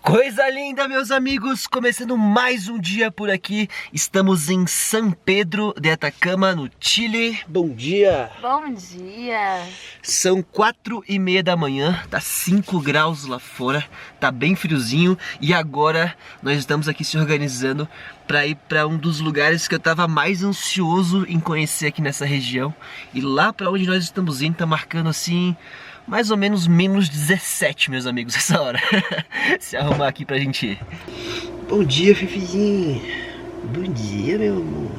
Coisa linda, meus amigos, começando mais um dia por aqui. Estamos em São Pedro de Atacama, no Chile. Bom dia! Bom dia! São 4h30 da manhã, tá 5 graus lá fora, tá bem friozinho. E agora nós estamos aqui se organizando para ir para um dos lugares que eu tava mais ansioso em conhecer aqui nessa região. E lá para onde nós estamos indo tá marcando assim... mais ou menos menos 17, meus amigos, essa hora. Se arrumar aqui pra gente ir. Bom dia, Fifizinho. Bom dia, meu amor.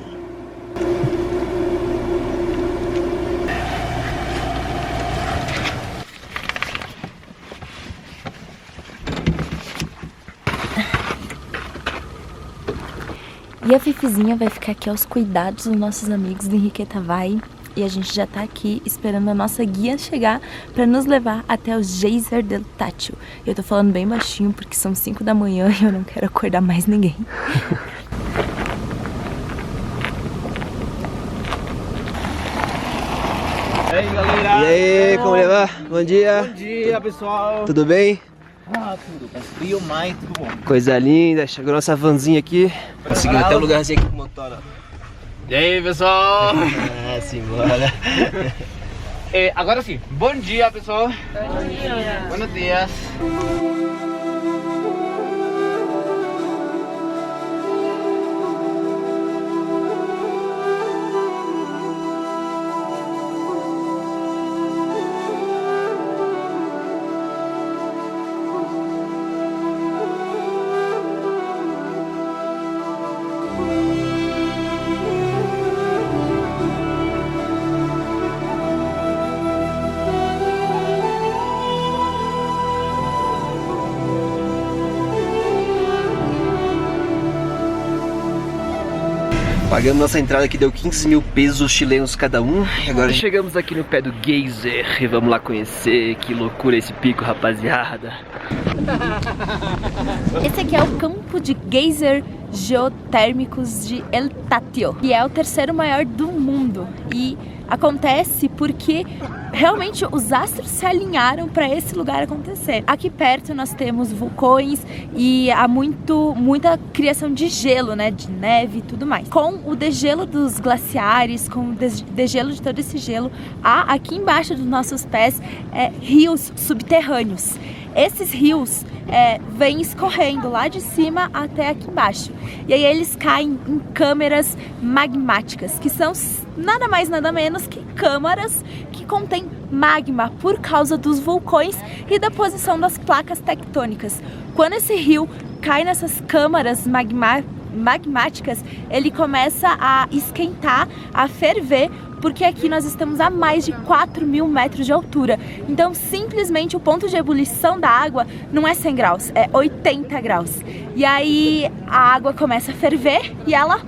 E a Fifizinha vai ficar aqui aos cuidados dos nossos amigos do Enriqueta Vai. E a gente já tá aqui esperando a nossa guia chegar para nos levar até o Geyser del Tátil. Eu tô falando bem baixinho porque são 5 da manhã e eu não quero acordar mais ninguém. E aí, galera? E aí, como levar? Bom dia. Bom dia, pessoal. Tudo bem? Tudo. Tá frio, mas tudo bom. Coisa linda. Chegou nossa vanzinha aqui. Conseguimos até o lugarzinho aqui com o motor, ó. E aí, pessoal? Simbora. Agora sim, bom dia, pessoal. Bom dia. Buenos dias. Pagamos nossa entrada que deu 15 mil pesos chilenos cada um. E agora chegamos aqui no pé do Geyser e vamos lá conhecer. Que loucura esse pico, rapaziada. Esse aqui é o campo de geyser geotérmicos de El Tátil, que é o terceiro maior do mundo. E acontece porque realmente os astros se alinharam para esse lugar acontecer. Aqui perto nós temos vulcões e há muita criação de gelo, né, de neve e tudo mais. Com o degelo dos glaciares, com o degelo de todo esse gelo, há aqui embaixo dos nossos pés rios subterrâneos. Esses rios vêm escorrendo lá de cima até aqui embaixo. E aí eles caem em câmeras magmáticas, que são nada mais nada menos que câmaras que contêm magma por causa dos vulcões e da posição das placas tectônicas. Quando esse rio cai nessas câmaras magmáticas, ele começa a esquentar, a ferver, porque aqui nós estamos a mais de 4.000 metros de altura. Então, simplesmente o ponto de ebulição da água não é 100 graus, é 80 graus. E aí a água começa a ferver e ela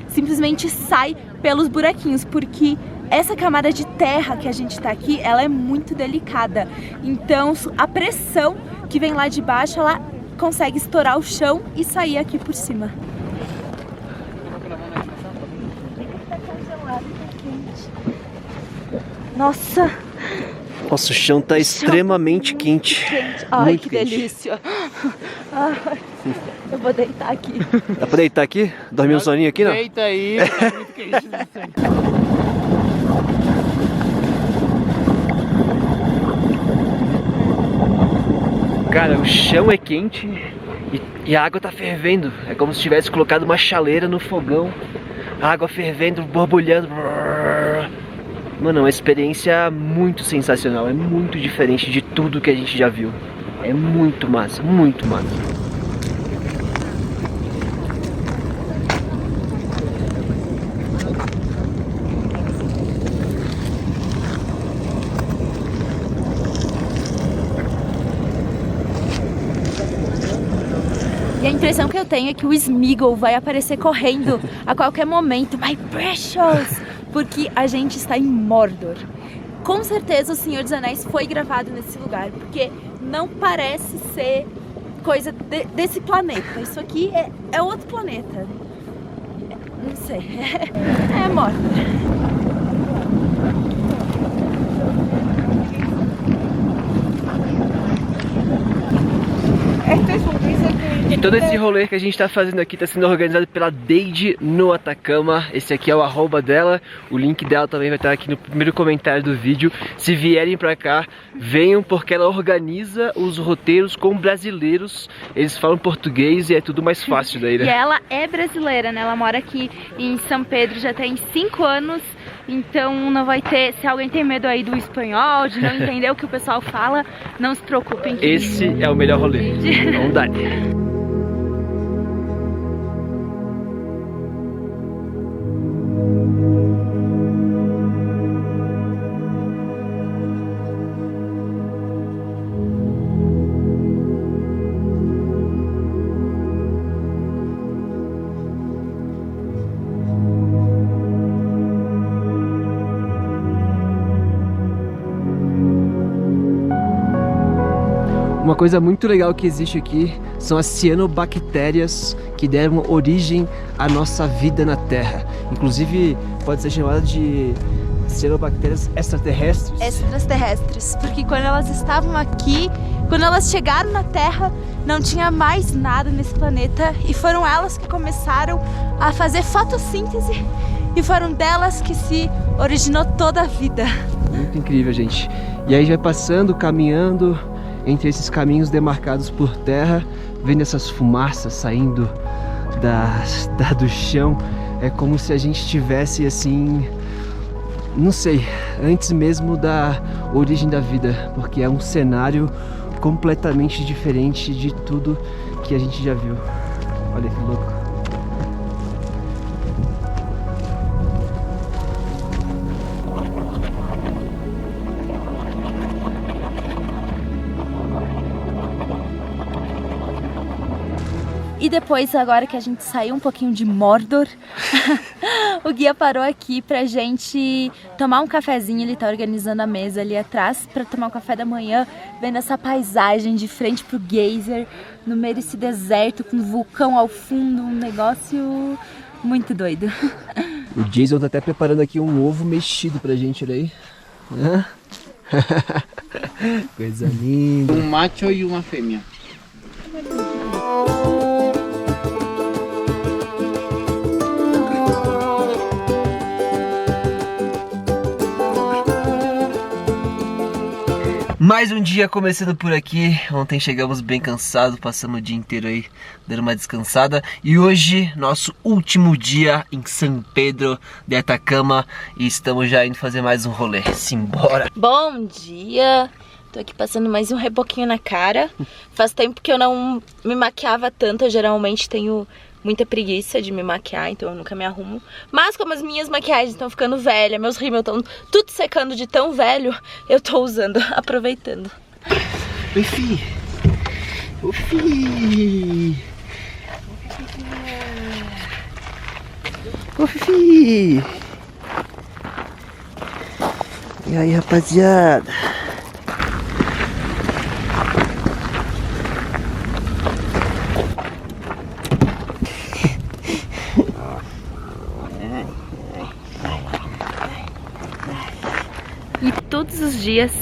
simplesmente sai pelos buraquinhos, porque essa camada de terra que a gente tá aqui, ela é muito delicada. Então, a pressão que vem lá de baixo, ela consegue estourar o chão e sair aqui por cima. Nossa, o chão tá extremamente quente. Ai, muito que quente. delícia. Ai, eu vou deitar aqui. Dá pra deitar aqui? Dormir um soninho aqui, não? Deita aí, tá muito quente. Cara, o chão é quente e a água tá fervendo. É como se tivesse colocado uma chaleira no fogão. A água fervendo, borbulhando. Mano, é uma experiência muito sensacional. É muito diferente de tudo que a gente já viu. É muito massa, muito massa. E a impressão que eu tenho é que o Sméagol vai aparecer correndo a qualquer momento. My precious! Porque a gente está em Mordor. Com certeza o Senhor dos Anéis foi gravado nesse lugar, porque não parece ser coisa desse planeta. Isso aqui é outro planeta. Não sei. É Mordor. todo esse rolê que a gente tá fazendo aqui tá sendo organizado pela Deide no Atacama. Esse aqui é o arroba dela, o link dela também vai estar aqui no primeiro comentário do vídeo. Se vierem pra cá, venham, porque ela organiza os roteiros com brasileiros. Eles falam português e é tudo mais fácil daí, né? E ela é brasileira, né? Ela mora aqui em São Pedro já tem 5 anos. Então não vai ter, se alguém tem medo aí do espanhol, de não entender o que o pessoal fala, não se preocupem. Esse é o melhor rolê. Vamos dar. Uma coisa muito legal que existe aqui são as cianobactérias que deram origem à nossa vida na Terra. Inclusive, pode ser chamada de cianobactérias extraterrestres. Extraterrestres, porque quando elas estavam aqui, quando elas chegaram na Terra, não tinha mais nada nesse planeta e foram elas que começaram a fazer fotossíntese e foram delas que se originou toda a vida. Muito incrível, gente. E aí vai passando, caminhando entre esses caminhos demarcados por terra, vendo essas fumaças saindo do chão. É como se a gente estivesse assim, não sei, antes mesmo da origem da vida, porque é um cenário completamente diferente de tudo que a gente já viu. Olha que louco. E depois, agora que a gente saiu um pouquinho de Mordor, o guia parou aqui pra gente tomar um cafezinho. Ele tá organizando a mesa ali atrás pra tomar um café da manhã, vendo essa paisagem de frente pro geyser, no meio desse deserto, com um vulcão ao fundo, um negócio muito doido. O Jason tá até preparando aqui um ovo mexido pra gente, olha aí. Coisa linda. Um macho e uma fêmea. Mais um dia começando por aqui. Ontem chegamos bem cansados, passamos o dia inteiro aí dando uma descansada. E hoje, nosso último dia em São Pedro de Atacama. E estamos já indo fazer mais um rolê. Simbora! Bom dia! Tô aqui passando mais um reboquinho na cara. Faz tempo que eu não me maquiava tanto. Eu geralmente tenho muita preguiça de me maquiar, então eu nunca me arrumo. Mas como as minhas maquiagens estão ficando velhas, meus rímel estão tudo secando de tão velho, eu tô usando, aproveitando. Oi, fi! Ô, fi! Ô, fi! E aí, rapaziada? E todos os dias,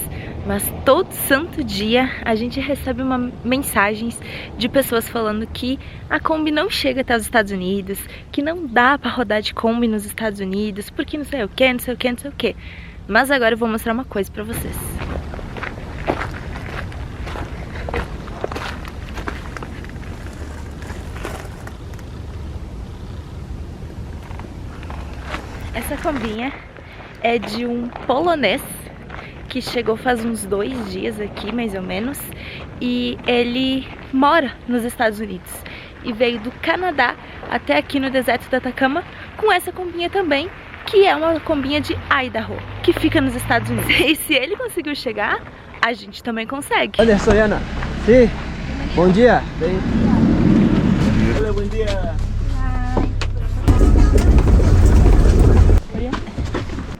mas todo santo dia, a gente recebe mensagens de pessoas falando que a Kombi não chega até os Estados Unidos, que não dá pra rodar de Kombi nos Estados Unidos, porque não sei o que, não sei o que, não sei o que. Mas agora eu vou mostrar uma coisa pra vocês. Essa combinha é de um polonês que chegou faz uns 2 dias aqui, mais ou menos, e ele mora nos Estados Unidos e veio do Canadá até aqui no deserto do Atacama com essa combinha também, que é uma combinha de Idaho, que fica nos Estados Unidos. E se ele conseguiu chegar, a gente também consegue. Anderson e Ana, sim, bom dia. Olá, bom dia.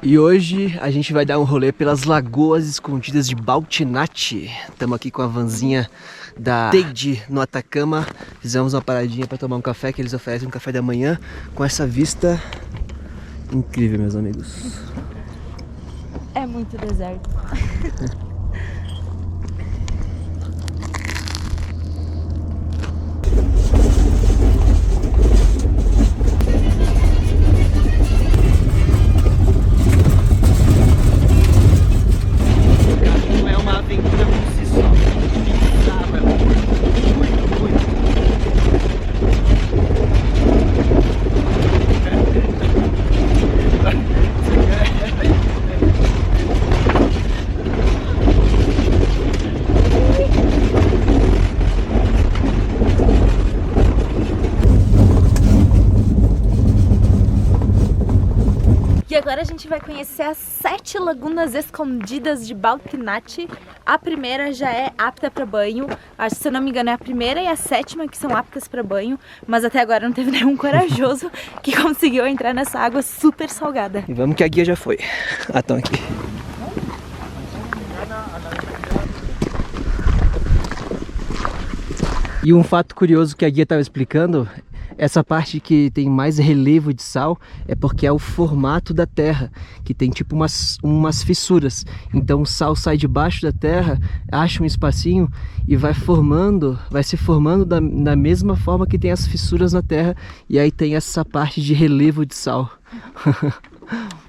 E hoje a gente vai dar um rolê pelas lagoas escondidas de Baltinate. Estamos aqui com a vanzinha da Deide no Atacama. Fizemos uma paradinha para tomar um café, que eles oferecem um café da manhã com essa vista incrível, meus amigos. É muito deserto. E agora a gente vai conhecer as 7 lagunas escondidas de Baltinate. A primeira já é apta para banho. Acho que, se eu não me engano, é a primeira e a 7ª que são aptas para banho. Mas até agora não teve nenhum corajoso que conseguiu entrar nessa água super salgada. E vamos que a guia já foi. Ah, estão aqui. E um fato curioso que a guia estava explicando, essa parte que tem mais relevo de sal é porque é o formato da terra, que tem tipo umas fissuras. Então o sal sai debaixo da terra, acha um espacinho e vai se formando da mesma forma que tem as fissuras na terra. E aí tem essa parte de relevo de sal.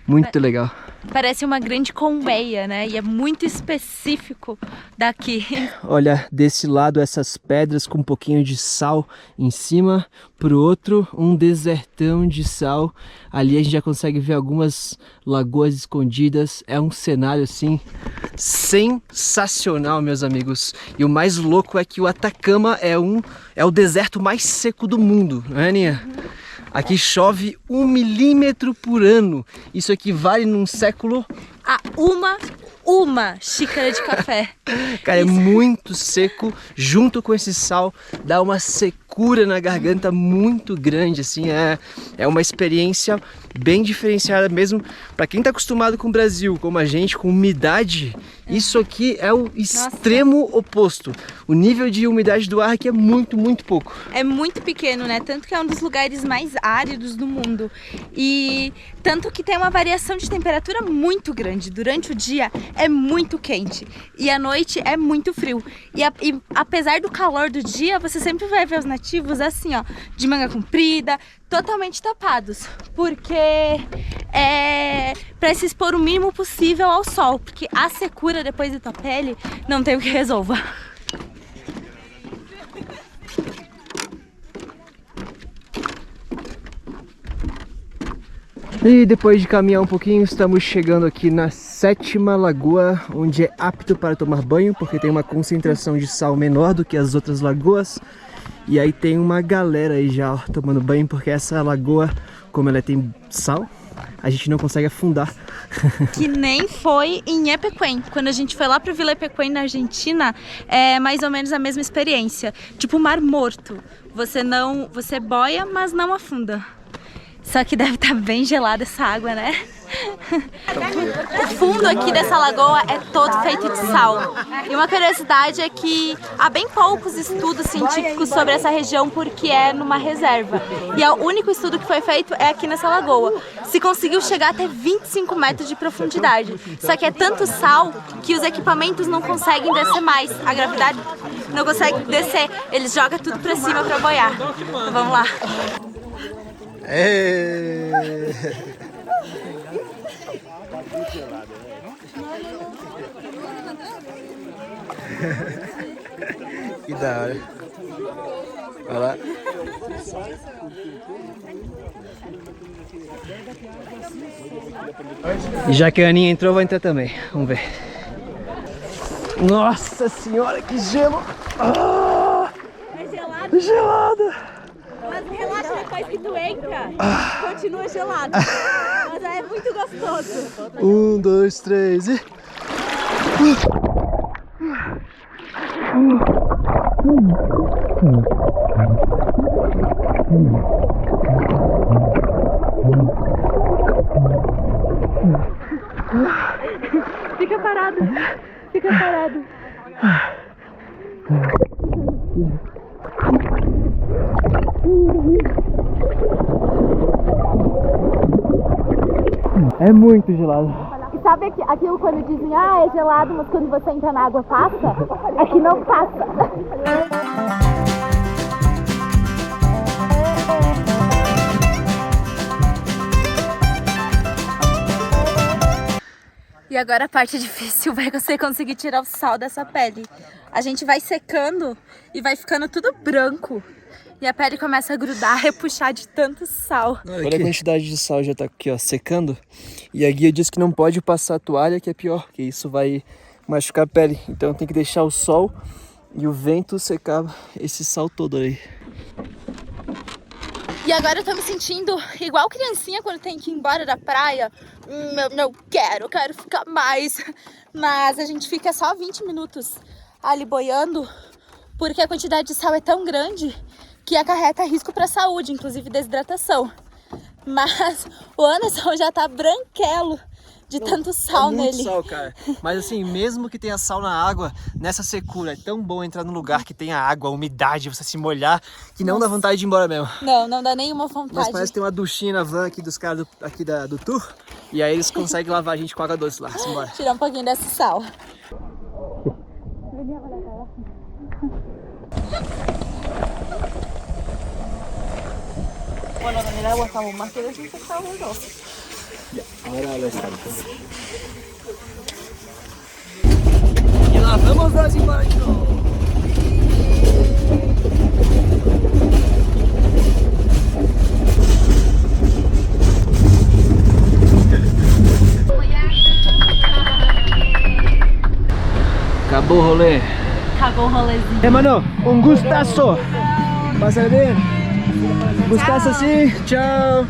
Muito legal. Parece uma grande colmeia, né? E é muito específico daqui. Olha, desse lado essas pedras com um pouquinho de sal em cima, pro outro um desertão de sal. Ali a gente já consegue ver algumas lagoas escondidas. É um cenário assim sensacional, meus amigos. E o mais louco é que o Atacama é o deserto mais seco do mundo, não é, Aninha? Aqui chove 1 milímetro por ano. Isso equivale num século a uma xícara de café. Cara, isso é muito seco. Junto com esse sal, dá uma secura na garganta muito grande, assim. É uma experiência bem diferenciada mesmo. Para quem tá acostumado com o Brasil, como a gente, com umidade, isso aqui é o extremo oposto. O nível de umidade do ar aqui é muito, muito pouco. É muito pequeno, né? Tanto que é um dos lugares mais áridos do mundo. E tanto que tem uma variação de temperatura muito grande. Durante o dia é muito quente e à noite é muito frio. E apesar do calor do dia, você sempre vai ver os nativos assim, ó, de manga comprida, totalmente tapados, porque é para se expor o mínimo possível ao sol, porque a secura depois da tua pele não tem o que resolva. E depois de caminhar um pouquinho, estamos chegando aqui na 7ª lagoa, onde é apto para tomar banho, porque tem uma concentração de sal menor do que as outras lagoas. E aí tem uma galera aí já ó, tomando banho, porque essa lagoa, como ela tem sal, a gente não consegue afundar. Que nem foi em Epecuén. Quando a gente foi lá para Vila Epecuén, na Argentina, é mais ou menos a mesma experiência. Tipo Mar Morto. Você boia, mas não afunda. Só que deve estar bem gelada essa água, né? O fundo aqui dessa lagoa é todo feito de sal. E uma curiosidade é que há bem poucos estudos científicos sobre essa região porque é numa reserva. E o único estudo que foi feito é aqui nessa lagoa. Se conseguiu chegar até 25 metros de profundidade. Só que é tanto sal que os equipamentos não conseguem descer mais. A gravidade não consegue descer. Eles jogam tudo pra cima pra boiar. Então vamos lá. Que da hora. Vai lá. E já que a Aninha entrou, vai entrar também. Vamos ver. Nossa senhora, que gelo! Ah, É gelado? gelada! Mas relaxa, depois que tu entra, continua gelado. Mas é muito gostoso. 1, 2, 3 e... Fica parado. Fica parado. É muito gelado. E sabe aquilo quando dizem, é gelado, mas quando você entra na água passa? Aqui não passa. E agora a parte difícil vai você conseguir tirar o sal dessa pele. A gente vai secando e vai ficando tudo branco. E a pele começa a grudar, a repuxar de tanto sal. Olha a quantidade de sal, já tá aqui, ó, secando. E a guia diz que não pode passar a toalha, que é pior, que isso vai machucar a pele. Então tem que deixar o sol e o vento secar esse sal todo aí. E agora eu tô me sentindo igual criancinha quando tem que ir embora da praia. Eu não quero ficar mais. Mas a gente fica só 20 minutos ali boiando, porque a quantidade de sal é tão grande que acarreta risco para a saúde, inclusive desidratação. Mas o Anderson já tá branquelo de tanto sal nele. Muito sal, cara. Mas assim, mesmo que tenha sal na água, nessa secura é tão bom entrar num lugar que tenha água, umidade, você se molhar, que não dá vontade de ir embora mesmo. Não dá nenhuma vontade. Mas parece que tem uma duchinha na van aqui dos caras do tour, e aí eles conseguem lavar a gente com água doce lá. Simbora. Tirar um pouquinho desse sal. Bueno, en el agua estamos más que desinfectados los dos. Ahora lo estamos. E lá vamos nós embora de novo. Acabou o rolê. Acabou o rolezinho. Mano, um gustaço. Passa bem. Gustaço sim. Tchau.